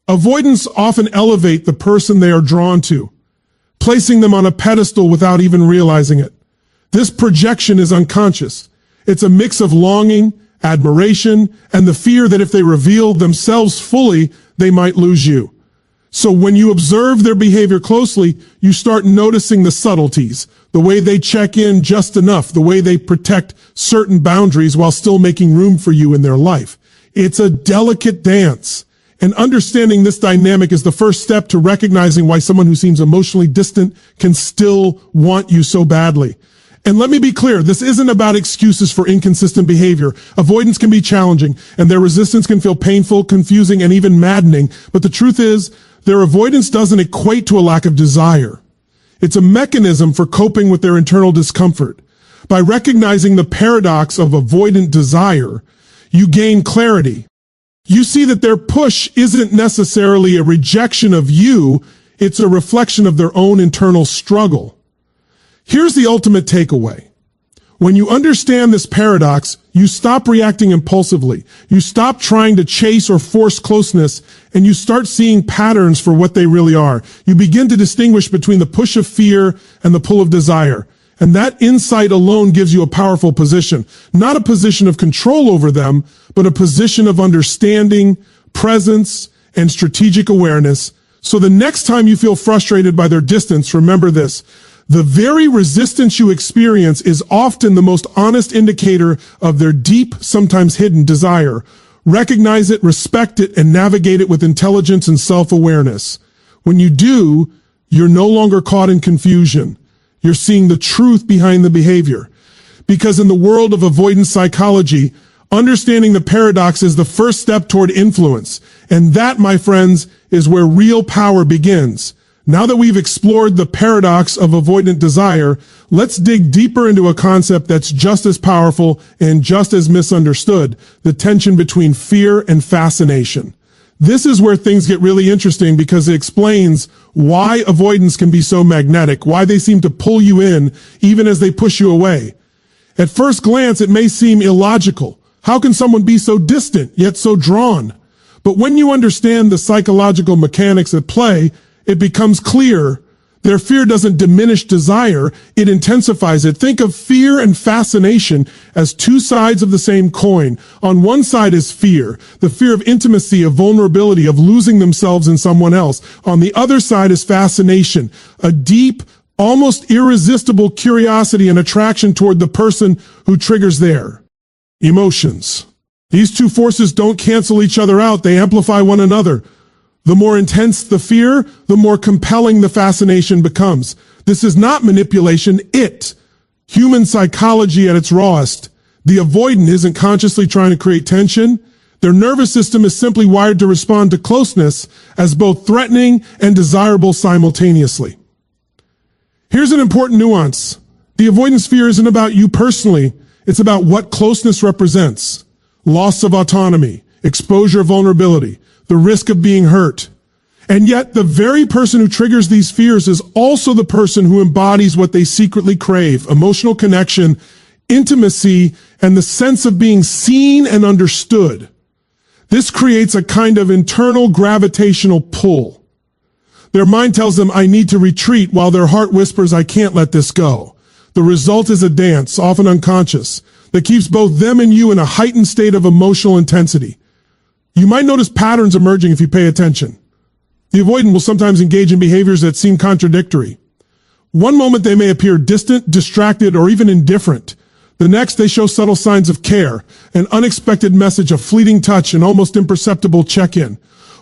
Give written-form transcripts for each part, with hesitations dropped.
Avoidants often elevate the person they are drawn to, placing them on a pedestal without even realizing it. This projection is unconscious. It's a mix of longing, admiration, and the fear that if they reveal themselves fully, they might lose you. So when you observe their behavior closely, you start noticing the subtleties, the way they check in just enough, the way they protect certain boundaries while still making room for you in their life. It's a delicate dance. And understanding this dynamic is the first step to recognizing why someone who seems emotionally distant can still want you so badly. And let me be clear, this isn't about excuses for inconsistent behavior. Avoidance can be challenging, and their resistance can feel painful, confusing, and even maddening. But the truth is, their avoidance doesn't equate to a lack of desire. It's a mechanism for coping with their internal discomfort. By recognizing the paradox of avoidant desire, you gain clarity. You see that their push isn't necessarily a rejection of you, it's a reflection of their own internal struggle. Here's the ultimate takeaway. When you understand this paradox, you stop reacting impulsively. You stop trying to chase or force closeness, and you start seeing patterns for what they really are. You begin to distinguish between the push of fear and the pull of desire. And that insight alone gives you a powerful position. Not a position of control over them, but a position of understanding, presence, and strategic awareness. So the next time you feel frustrated by their distance, remember this. The very resistance you experience is often the most honest indicator of their deep, sometimes hidden desire. Recognize it, respect it, and navigate it with intelligence and self-awareness. When you do, you're no longer caught in confusion. You're seeing the truth behind the behavior. Because in the world of avoidance psychology, understanding the paradox is the first step toward influence. And that, my friends, is where real power begins. Now that we've explored the paradox of avoidant desire, let's dig deeper into a concept that's just as powerful and just as misunderstood, the tension between fear and fascination. This is where things get really interesting because it explains why avoidance can be so magnetic, why they seem to pull you in even as they push you away. At first glance, it may seem illogical. How can someone be so distant, yet so drawn? But when you understand the psychological mechanics at play, it becomes clear their fear doesn't diminish desire, it intensifies it. Think of fear and fascination as two sides of the same coin. On one side is fear, the fear of intimacy, of vulnerability, of losing themselves in someone else. On the other side is fascination, a deep, almost irresistible curiosity and attraction toward the person who triggers their emotions. These two forces don't cancel each other out, they amplify one another. The more intense the fear, the more compelling the fascination becomes. This is not manipulation, human psychology at its rawest. The avoidant isn't consciously trying to create tension. Their nervous system is simply wired to respond to closeness as both threatening and desirable simultaneously. Here's an important nuance. The avoidance fear isn't about you personally. It's about what closeness represents. Loss of autonomy, exposure of vulnerability, the risk of being hurt. And yet the very person who triggers these fears is also the person who embodies what they secretly crave: emotional connection, intimacy, and the sense of being seen and understood. This creates a kind of internal gravitational pull. Their mind tells them, I need to retreat, while their heart whispers, I can't let this go. The result is a dance, often unconscious, that keeps both them and you in a heightened state of emotional intensity. You might notice patterns emerging if you pay attention. The avoidant will sometimes engage in behaviors that seem contradictory. One moment they may appear distant, distracted, or even indifferent. The next they show subtle signs of care, an unexpected message, a fleeting touch, an almost imperceptible check-in.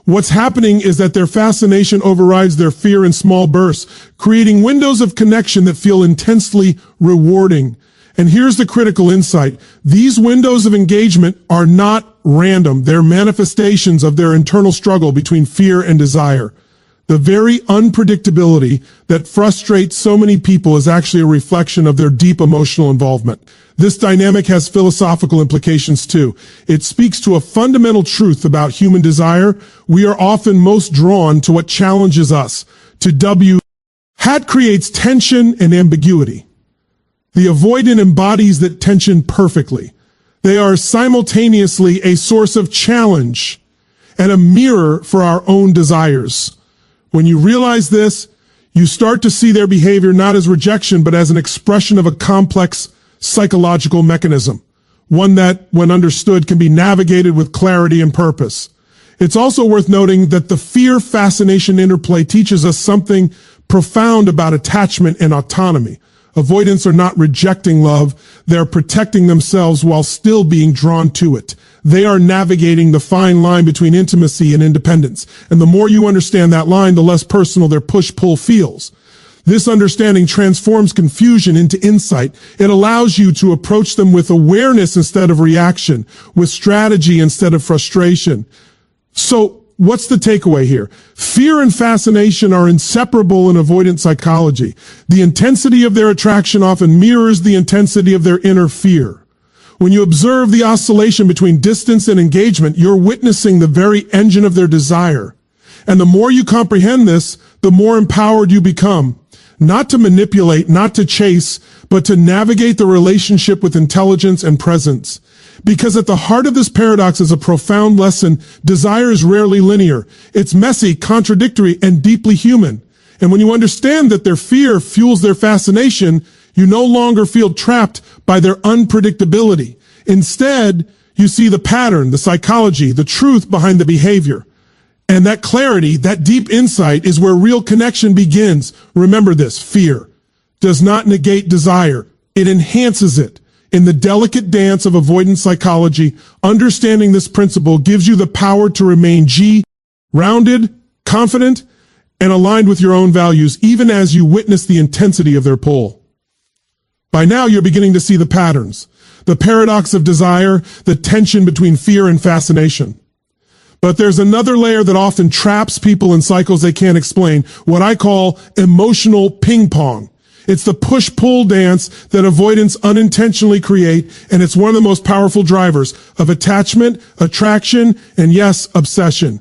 What's happening is that their fascination overrides their fear in small bursts, creating windows of connection that feel intensely rewarding. And here's the critical insight. These windows of engagement are not random. They're manifestations of their internal struggle between fear and desire. The very unpredictability that frustrates so many people is actually a reflection of their deep emotional involvement. This dynamic has philosophical implications too. It speaks to a fundamental truth about human desire. We are often most drawn to what challenges us, Hat creates tension and ambiguity. The avoidant embodies that tension perfectly. They are simultaneously a source of challenge and a mirror for our own desires. When you realize this, you start to see their behavior not as rejection, but as an expression of a complex psychological mechanism, one that, when understood, can be navigated with clarity and purpose. It's also worth noting that the fear-fascination interplay teaches us something profound about attachment and autonomy. Avoidants are not rejecting love, they're protecting themselves while still being drawn to it. They are navigating the fine line between intimacy and independence. And the more you understand that line, the less personal their push-pull feels. This understanding transforms confusion into insight. It allows you to approach them with awareness instead of reaction, with strategy instead of frustration. So, what's the takeaway here? Fear and fascination are inseparable in avoidant psychology. The intensity of their attraction often mirrors the intensity of their inner fear. When you observe the oscillation between distance and engagement, you're witnessing the very engine of their desire. And the more you comprehend this, the more empowered you become. Not to manipulate, not to chase, but to navigate the relationship with intelligence and presence. Because at the heart of this paradox is a profound lesson. Desire is rarely linear. It's messy, contradictory, and deeply human. And when you understand that their fear fuels their fascination, you no longer feel trapped by their unpredictability. Instead, you see the pattern, the psychology, the truth behind the behavior. And that clarity, that deep insight is where real connection begins. Remember this, fear does not negate desire. It enhances it. In the delicate dance of avoidant psychology, understanding this principle gives you the power to remain grounded, confident, and aligned with your own values, even as you witness the intensity of their pull. By now, you're beginning to see the patterns, the paradox of desire, the tension between fear and fascination. But there's another layer that often traps people in cycles they can't explain, what I call emotional ping pong. It's the push-pull dance that avoidants unintentionally create, and it's one of the most powerful drivers of attachment, attraction, and yes, obsession.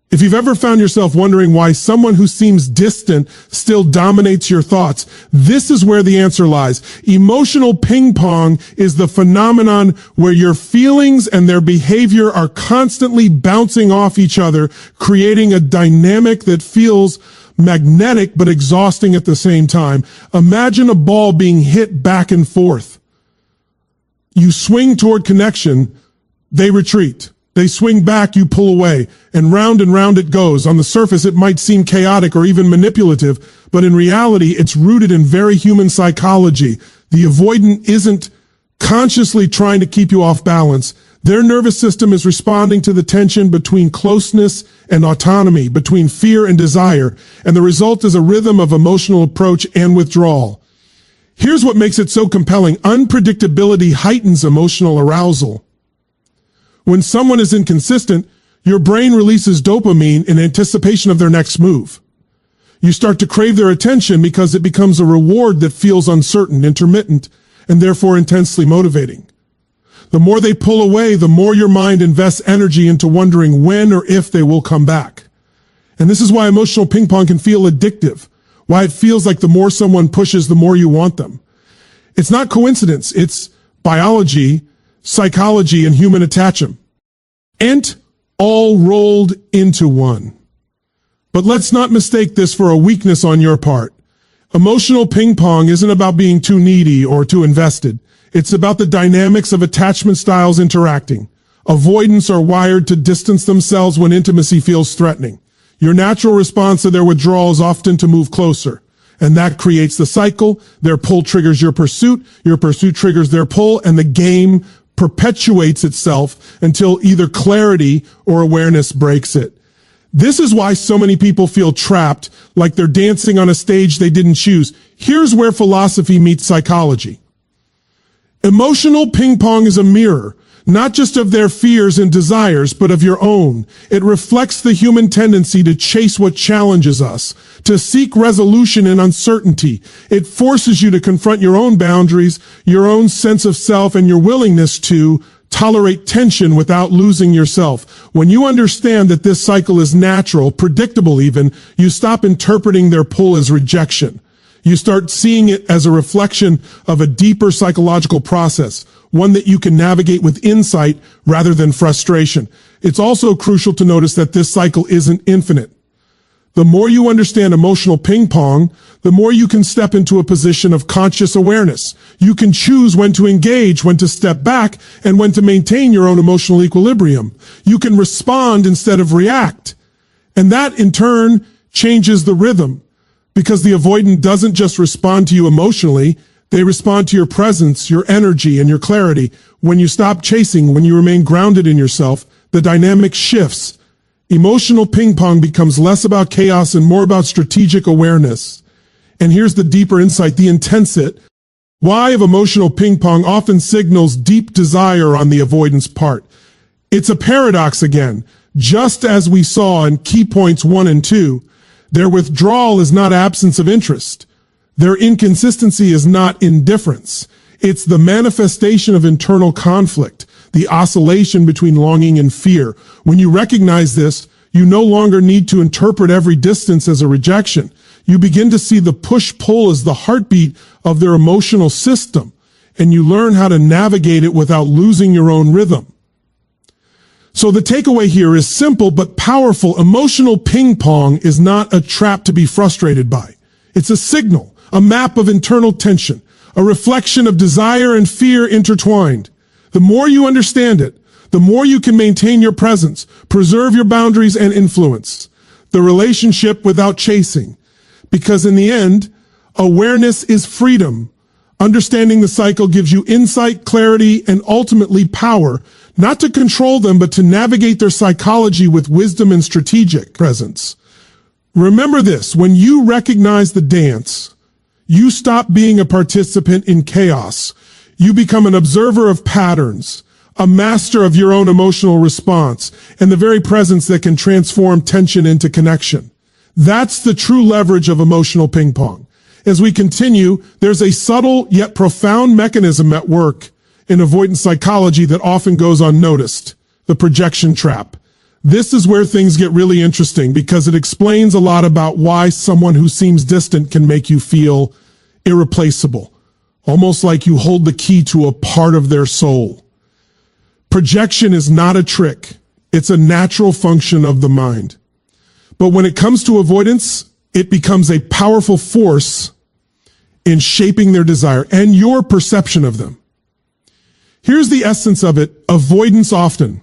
If you've ever found yourself wondering why someone who seems distant still dominates your thoughts, this is where the answer lies. Emotional ping pong is the phenomenon where your feelings and their behavior are constantly bouncing off each other, creating a dynamic that feels magnetic but exhausting at the same time. Imagine a ball being hit back and forth. You swing toward connection, they retreat. They swing back, you pull away, and round it goes. On the surface, it might seem chaotic or even manipulative, but in reality, it's rooted in very human psychology. The avoidant isn't consciously trying to keep you off balance. Their nervous system is responding to the tension between closeness and autonomy, between fear and desire, and the result is a rhythm of emotional approach and withdrawal. Here's what makes it so compelling. Unpredictability heightens emotional arousal. When someone is inconsistent, your brain releases dopamine in anticipation of their next move. You start to crave their attention because it becomes a reward that feels uncertain, intermittent, and therefore intensely motivating. The more they pull away, the more your mind invests energy into wondering when or if they will come back. And this is why emotional ping pong can feel addictive, why it feels like the more someone pushes, the more you want them. It's not coincidence, it's biology, psychology, and human attachment. And all rolled into one. But let's not mistake this for a weakness on your part. Emotional ping pong isn't about being too needy or too invested. It's about the dynamics of attachment styles interacting. Avoidants are wired to distance themselves when intimacy feels threatening. Your natural response to their withdrawal is often to move closer. And that creates the cycle. Their pull triggers your pursuit triggers their pull, and the game perpetuates itself until either clarity or awareness breaks it. This is why so many people feel trapped, like they're dancing on a stage they didn't choose. Here's where philosophy meets psychology. Emotional ping pong is a mirror, not just of their fears and desires, but of your own. It reflects the human tendency to chase what challenges us, to seek resolution in uncertainty. It forces you to confront your own boundaries, your own sense of self, and your willingness to tolerate tension without losing yourself. When you understand that this cycle is natural, predictable even, you stop interpreting their pull as rejection. You start seeing it as a reflection of a deeper psychological process, one that you can navigate with insight rather than frustration. It's also crucial to notice that this cycle isn't infinite. The more you understand emotional ping pong, the more you can step into a position of conscious awareness. You can choose when to engage, when to step back, and when to maintain your own emotional equilibrium. You can respond instead of react. And that, in turn, changes the rhythm, because the avoidant doesn't just respond to you emotionally, they respond to your presence, your energy, and your clarity. When you stop chasing, when you remain grounded in yourself, the dynamic shifts. Emotional ping pong becomes less about chaos and more about strategic awareness. And here's the deeper insight, the intensity. Why of emotional ping pong often signals deep desire on the avoidance part. It's a paradox again. Just as we saw in key points 1 and 2, their withdrawal is not absence of interest. Their inconsistency is not indifference. It's the manifestation of internal conflict, the oscillation between longing and fear. When you recognize this, you no longer need to interpret every distance as a rejection. You begin to see the push-pull as the heartbeat of their emotional system, and you learn how to navigate it without losing your own rhythm. So the takeaway here is simple but powerful. Emotional ping pong is not a trap to be frustrated by. It's a signal, a map of internal tension, a reflection of desire and fear intertwined. The more you understand it, the more you can maintain your presence, preserve your boundaries and influence the relationship without chasing. Because in the end, awareness is freedom. Understanding the cycle gives you insight, clarity, and ultimately power, not to control them, but to navigate their psychology with wisdom and strategic presence. Remember this, when you recognize the dance, you stop being a participant in chaos. You become an observer of patterns, a master of your own emotional response, and the very presence that can transform tension into connection. That's the true leverage of emotional ping pong. As we continue, there's a subtle yet profound mechanism at work in avoidance psychology that often goes unnoticed, the projection trap. This is where things get really interesting because it explains a lot about why someone who seems distant can make you feel irreplaceable, almost like you hold the key to a part of their soul. Projection is not a trick. It's a natural function of the mind. But when it comes to avoidance, it becomes a powerful force in shaping their desire and your perception of them. Here's the essence of it. Avoidants often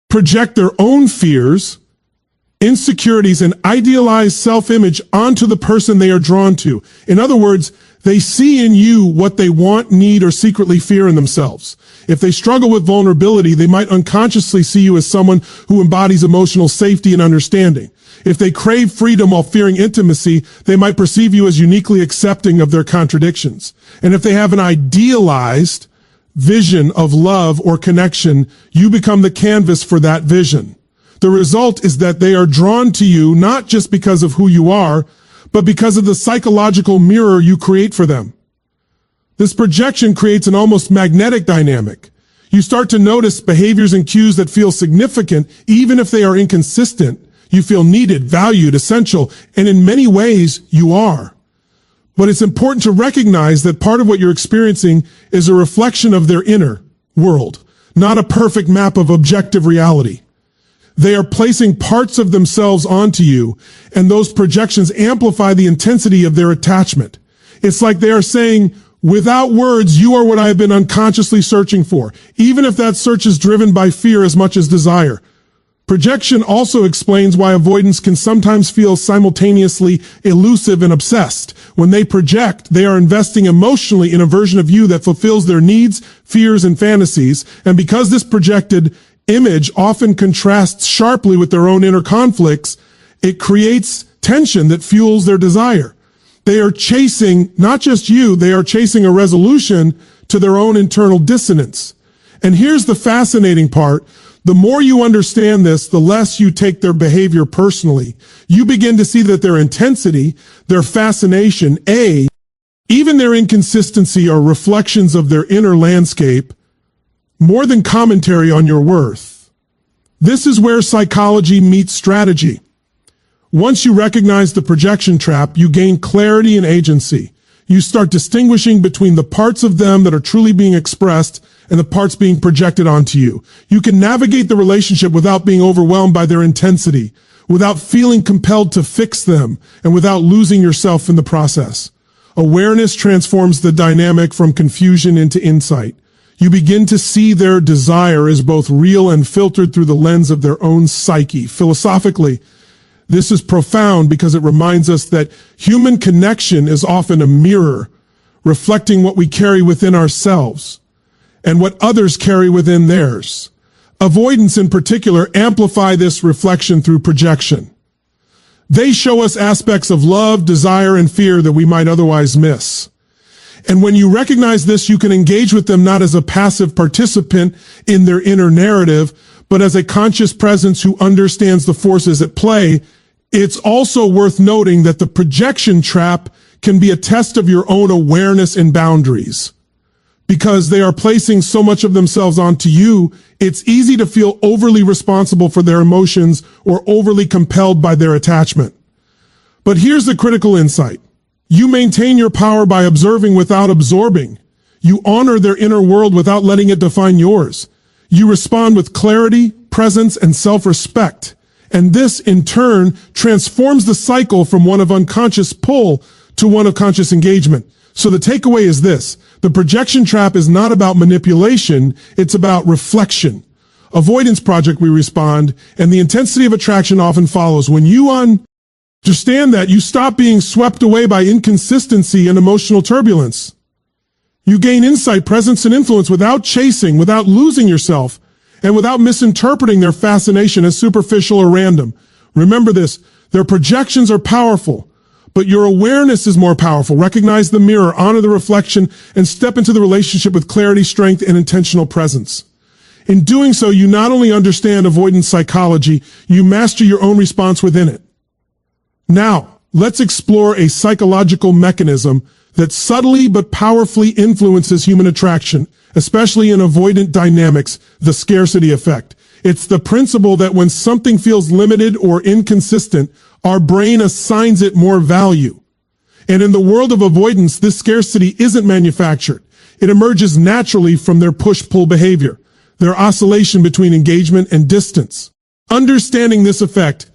project their own fears, insecurities, and idealized self-image onto the person they are drawn to. In other words, they see in you what they want, need, or secretly fear in themselves. If they struggle with vulnerability, they might unconsciously see you as someone who embodies emotional safety and understanding. If they crave freedom while fearing intimacy, they might perceive you as uniquely accepting of their contradictions. And if they have an idealized vision of love or connection, you become the canvas for that vision. The result is that they are drawn to you not just because of who you are, but because of the psychological mirror you create for them. This projection creates an almost magnetic dynamic. You start to notice behaviors and cues that feel significant, even if they are inconsistent. You feel needed, valued, essential, and in many ways, you are. But it's important to recognize that part of what you're experiencing is a reflection of their inner world, not a perfect map of objective reality. They are placing parts of themselves onto you, and those projections amplify the intensity of their attachment. It's like they are saying, without words, you are what I have been unconsciously searching for, even if that search is driven by fear as much as desire. Projection also explains why avoidance can sometimes feel simultaneously elusive and obsessed. When they project, they are investing emotionally in a version of you that fulfills their needs, fears, and fantasies, and because this projected image often contrasts sharply with their own inner conflicts, it creates tension that fuels their desire. They are chasing not just you, they are chasing a resolution to their own internal dissonance. And here's the fascinating part. The more you understand this, the less you take their behavior personally. You begin to see that their intensity, their fascination, even their inconsistency are reflections of their inner landscape, more than commentary on your worth. This is where psychology meets strategy. Once you recognize the projection trap, you gain clarity and agency. You start distinguishing between the parts of them that are truly being expressed and the parts being projected onto you. You can navigate the relationship without being overwhelmed by their intensity, without feeling compelled to fix them, and without losing yourself in the process. Awareness transforms the dynamic from confusion into insight. You begin to see their desire as both real and filtered through the lens of their own psyche. Philosophically, this is profound because it reminds us that human connection is often a mirror, reflecting what we carry within ourselves and what others carry within theirs. Avoidants in particular amplify this reflection through projection. They show us aspects of love, desire, and fear that we might otherwise miss. And when you recognize this, you can engage with them not as a passive participant in their inner narrative, but as a conscious presence who understands the forces at play. It's also worth noting that the projection trap can be a test of your own awareness and boundaries. Because they are placing so much of themselves onto you, it's easy to feel overly responsible for their emotions or overly compelled by their attachment. But here's the critical insight. You maintain your power by observing without absorbing. You honor their inner world without letting it define yours. You respond with clarity, presence, and self-respect. And this, in turn, transforms the cycle from one of unconscious pull to one of conscious engagement. So the takeaway is this. The projection trap is not about manipulation. It's about reflection. Avoidance project, we respond, and the intensity of attraction often follows. When you understand that, you stop being swept away by inconsistency and emotional turbulence. You gain insight, presence, and influence without chasing, without losing yourself, and without misinterpreting their fascination as superficial or random. Remember this, their projections are powerful, but your awareness is more powerful. Recognize the mirror, honor the reflection, and step into the relationship with clarity, strength, and intentional presence. In doing so, you not only understand avoidance psychology, you master your own response within it. Now, let's explore a psychological mechanism that subtly but powerfully influences human attraction, especially in avoidant dynamics, the scarcity effect. It's the principle that when something feels limited or inconsistent, our brain assigns it more value. And in the world of avoidance, this scarcity isn't manufactured. It emerges naturally from their push-pull behavior, their oscillation between engagement and distance. Understanding this effect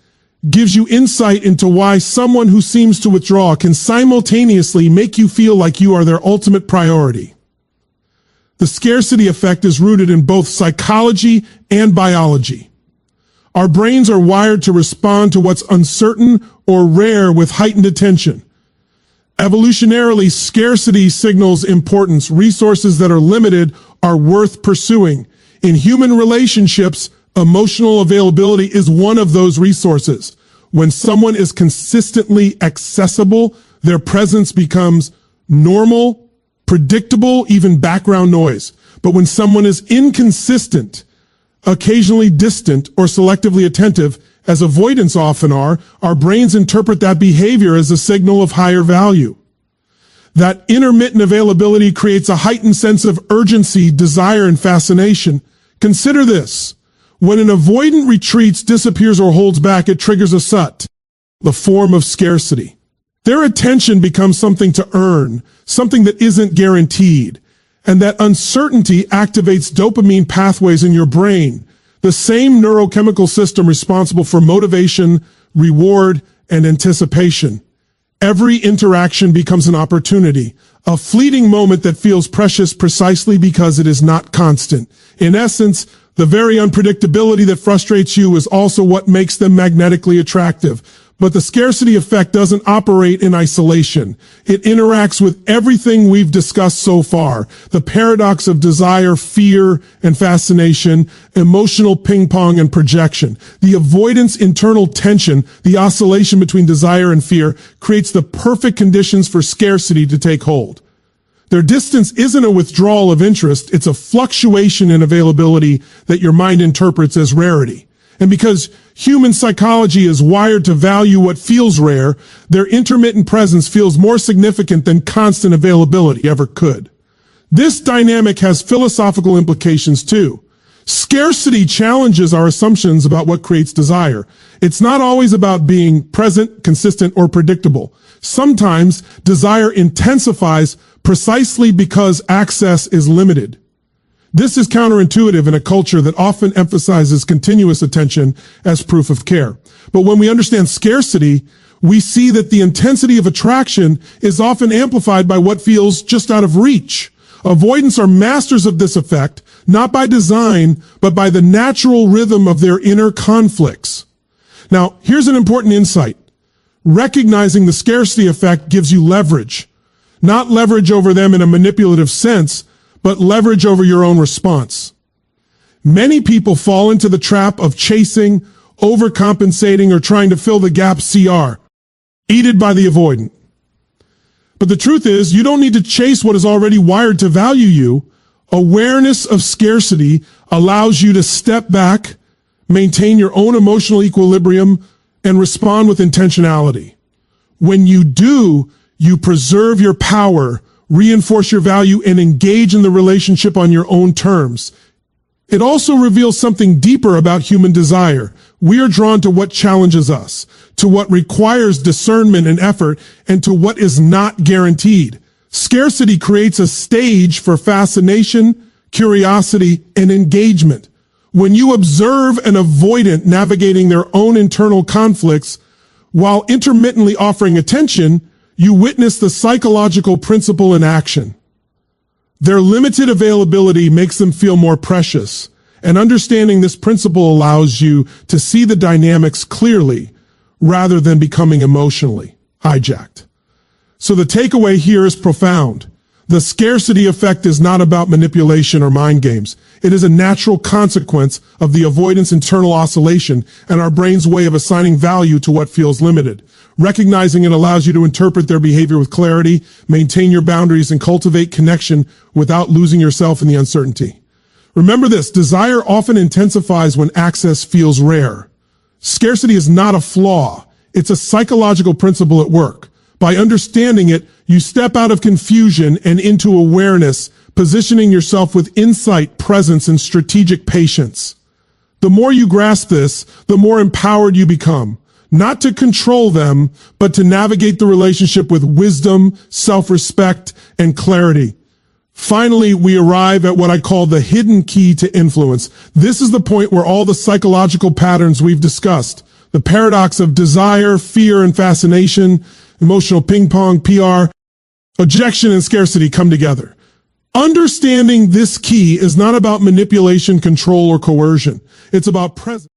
gives you insight into why someone who seems to withdraw can simultaneously make you feel like you are their ultimate priority. The scarcity effect is rooted in both psychology and biology. Our brains are wired to respond to what's uncertain or rare with heightened attention. Evolutionarily, scarcity signals importance. Resources that are limited are worth pursuing. In human relationships, emotional availability is one of those resources. When someone is consistently accessible, their presence becomes normal, predictable, even background noise. But when someone is inconsistent, occasionally distant, or selectively attentive, as avoidants often are, our brains interpret that behavior as a signal of higher value. That intermittent availability creates a heightened sense of urgency, desire, and fascination. Consider this. When an avoidant retreats, disappears, or holds back, it triggers a SUT, the form of scarcity. Their attention becomes something to earn, something that isn't guaranteed. And that uncertainty activates dopamine pathways in your brain, the same neurochemical system responsible for motivation, reward, and anticipation. Every interaction becomes an opportunity, a fleeting moment that feels precious precisely because it is not constant. In essence, the very unpredictability that frustrates you is also what makes them magnetically attractive. But the scarcity effect doesn't operate in isolation. It interacts with everything we've discussed so far. The paradox of desire, fear, and fascination, emotional ping pong and projection. The avoidance internal tension, the oscillation between desire and fear, creates the perfect conditions for scarcity to take hold. Their distance isn't a withdrawal of interest, it's a fluctuation in availability that your mind interprets as rarity. And because human psychology is wired to value what feels rare, their intermittent presence feels more significant than constant availability ever could. This dynamic has philosophical implications too. Scarcity challenges our assumptions about what creates desire. It's not always about being present, consistent, or predictable. Sometimes desire intensifies precisely because access is limited. This is counterintuitive in a culture that often emphasizes continuous attention as proof of care. But when we understand scarcity, we see that the intensity of attraction is often amplified by what feels just out of reach. Avoidants are masters of this effect, not by design, but by the natural rhythm of their inner conflicts. Now, here's an important insight. Recognizing the scarcity effect gives you leverage. Not leverage over them in a manipulative sense, but leverage over your own response. Many people fall into the trap of chasing, overcompensating, or trying to fill the gap CR, aided by the avoidant. But the truth is, you don't need to chase what is already wired to value you. Awareness of scarcity allows you to step back, maintain your own emotional equilibrium, and respond with intentionality. When you do, you preserve your power, reinforce your value, and engage in the relationship on your own terms. It also reveals something deeper about human desire. We are drawn to what challenges us, to what requires discernment and effort, and to what is not guaranteed. Scarcity creates a stage for fascination, curiosity, and engagement. When you observe an avoidant navigating their own internal conflicts while intermittently offering attention, you witness the psychological principle in action. Their limited availability makes them feel more precious, and understanding this principle allows you to see the dynamics clearly rather than becoming emotionally hijacked. So the takeaway here is profound. The scarcity effect is not about manipulation or mind games. It is a natural consequence of the avoidance internal oscillation and our brain's way of assigning value to what feels limited. Recognizing it allows you to interpret their behavior with clarity, maintain your boundaries, and cultivate connection without losing yourself in the uncertainty. Remember this, desire often intensifies when access feels rare. Scarcity is not a flaw. It's a psychological principle at work. By understanding it, you step out of confusion and into awareness, positioning yourself with insight, presence, and strategic patience. The more you grasp this, the more empowered you become. Not to control them, but to navigate the relationship with wisdom, self-respect, and clarity. Finally, we arrive at what I call the hidden key to influence. This is the point where all the psychological patterns we've discussed, the paradox of desire, fear, and fascination, emotional ping pong, PR, objection, and scarcity come together. Understanding this key is not about manipulation, control, or coercion. It's about presence.